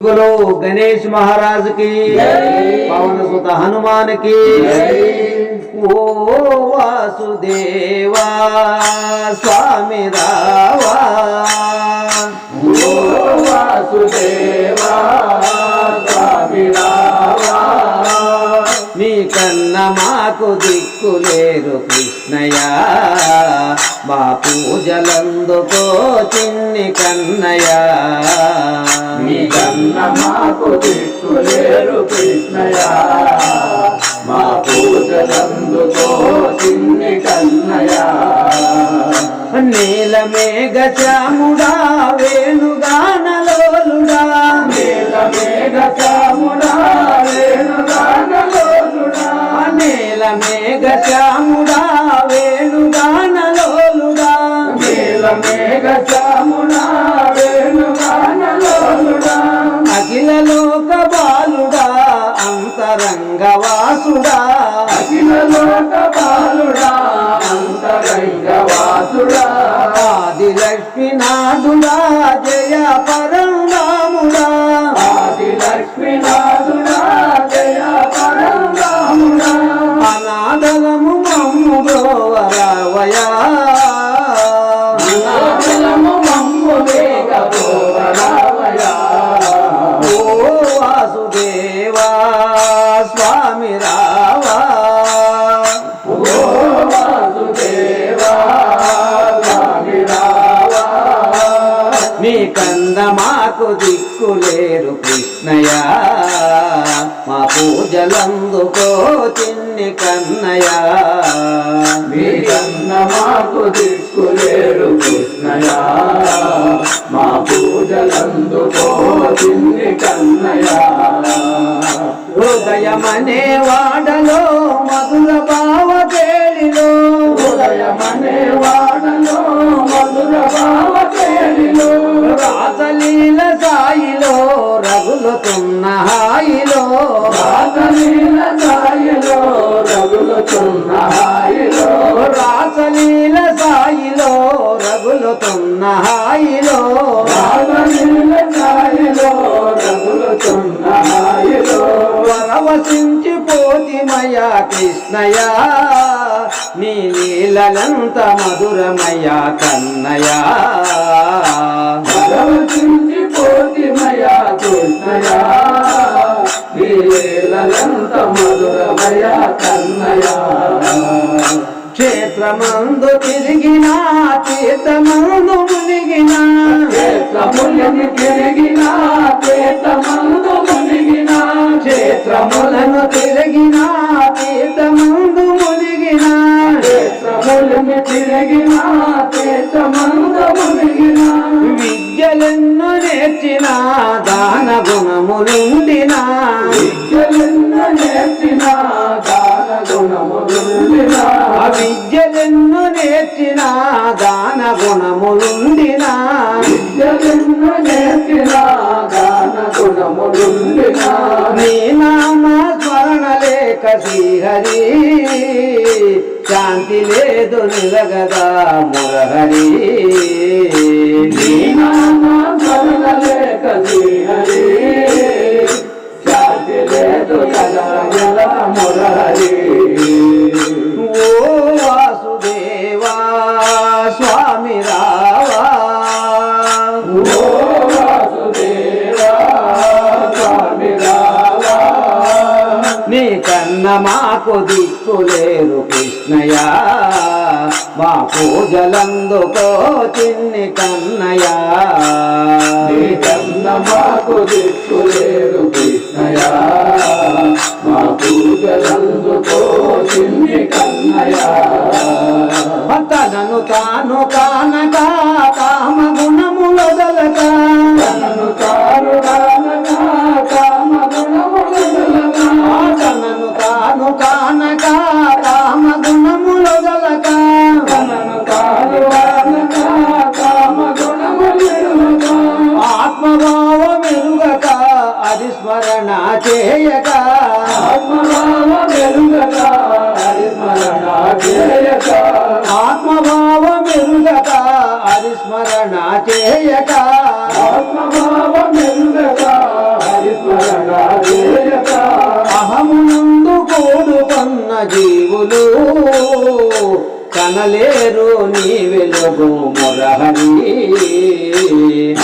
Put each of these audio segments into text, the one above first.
बोलो गणेश महाराज की पवन सुत हनुमान की ओ वासुदेवा स्वामी रावा ओ वासुदेवा स्वामी रावा नी कन्न माकु दिक्कुलेरु कृष्णया మా పూజలందుకో చిన్ని కన్నయ్యా నీ కన్న మాకు దిక్కులేరు కృష్ణయ్యా మా పూజలందుకో చిన్ని కన్నయ్యా నీల మేఘ శ్యాముడా వేణుగానలోలుడా నీల మేఘ శ్యాముడా వేణుగానలోలుడా నీల మేఘ శ్యాముడా వేణుగానలోలుడా నీల మేఘ శ్యాముడా వేణుగానలోలుడా అఖిల లోక బాలుడా అంతరంగవాసుడా అఖిల లోక బాలుడా అంతరంగవాసుడా ఆది లక్ష్మీనాథుడా జయ పరంధాముడా ఆది లక్ష్మీనాథుడా జయ పరంధాముడా అనాథలము మమ్ము బ్రోవరావయా అనాథలము మమ్ము వేగపోవరావయా ఓ వాసుదేవా స్వామి రావా ఓ వాసుదేవా స్వామి రావా నీ కన్న మాకు దిక్కులేరు కృష్ణయ్యా మా పూజలందుకో చిన్ని కన్నయ్యా నీ కన్న మాకు దిక్కులేరు కృష్ణయ్యా మా పూజలందుకో చిన్ని కన్నయ్యా హృదయమనే వాడలో మధుర భావ కేళిలో హృదయమనే వాడలో మధుర భావ కేళిలో రాసలీల సాయిలో రగులుతున్న హాయిలో రాసలీల సాయిలో రగులుతున్న హాయిలో రాసలీల సాయిలో రగులుతున్న హాయిలో రాసలీల సాయిలో రగులుతున్న హాయిలో పరవశించి పోతిమయా కృష్ణయా నీ లీలలంత మధురమయా కన్నయా పరవశించి పోతిమయా కృష్ణయా నీ లీలలంత మధురమయా కన్నయా క్షేత్రమందు తిరిగినా తీర్థమందు మునిగినా క్షేత్రములని తిరిగినా తీర్థమందు మునిగినా క్షేత్రములను తిరిగినా తీర్థమందు మునిగినా క్షేత్రములని తిరిగినా తీర్థమందు మునిగినా విద్యలెన్నో నేర్చిన దాన గుణములుండినా విద్యలెన్నో నేర్చిన దాన గుణములుండినా విద్యలెన్నో నేర్చిన దాన గుణములుండినా విద్యలెన్నో నేర్చిన దాన గుణములుండినా నీ నామ స్మరణ లేక శ్రీహరి శాంతి లేదు నిలగదా మురహరి నీ నామ స్మరణ లేక శ్రీహరి శాంతి లేదు జగల మురహరి ఓ వాసుదేవా స్వామి రావా ఓ వాసుదేవా స్వామి రావా నీ కన్న మాకు దిక్కులేరు కృష్ణయా మా పూజలందుకో చిన్ని కన్నయా నీ కన్న మాకు దిక్కులేరు కృష్ణయా మా పూజలందుకో చిన్ని కన్నయా తనను తాను కానక కామ గుణములొదలక తనను తాను కానక కామ గుణములొదలక తనను తాను కానక కామ గుణములొదలక తనను తాను కానక కామ గుణములొదలక ఆత్మభావ మెరుగక అది స్మరణ చేయక ఆత్మభావ మెరుగక హరిస్మరణ చేయక ఆత్మభావ మెరుగక అది స్మరణ చేయక ఆత్మభావ మెరుగక కనలేరు నీ వెలుగు మురహరి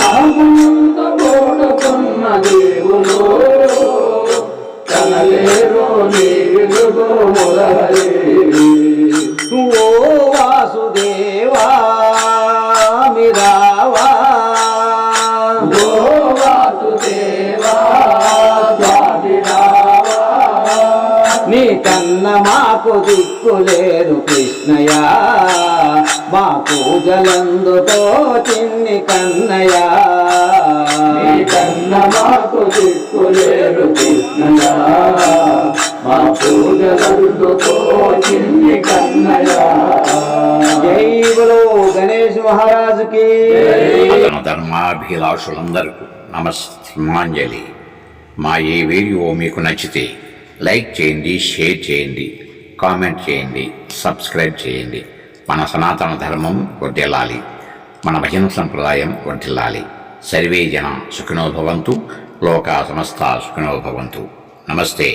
ఆత్మతో కూడుకున్న దేవుడు కనలేరు నీ వెలుగు మురహరి ఓ వాసుదేవా మిరావా ఓ వాసుదేవా స్వామి రావా నీ కన్న మాకు దిక్కులేరు కృష్ణయ్య మా పూజలందుతో చిన్ని కన్నయ్య నీ కన్న మాకు దిక్కులేరు కృష్ణయ్య మా పూజలందుతో చిన్ని కన్నయ్య జై బలో గణేష్ మహారాజుకి ధర్మాభిలాషులందరికీ నమస్మాంజలి. మా ఈ వీడియో మీకు నచ్చితే లైక్ చేయండి, షేర్ చేయండి, కామెంట్ చేయండి, సబ్స్క్రైబ్ చేయండి. మన సనాతన ధర్మం వర్ధిల్లాలి, మన భజన సంప్రదాయం వర్ధిల్లాలి. సర్వే జన సుఖినో భవంతు, లోకా సమస్తా సుఖినో భవంతు. నమస్తే.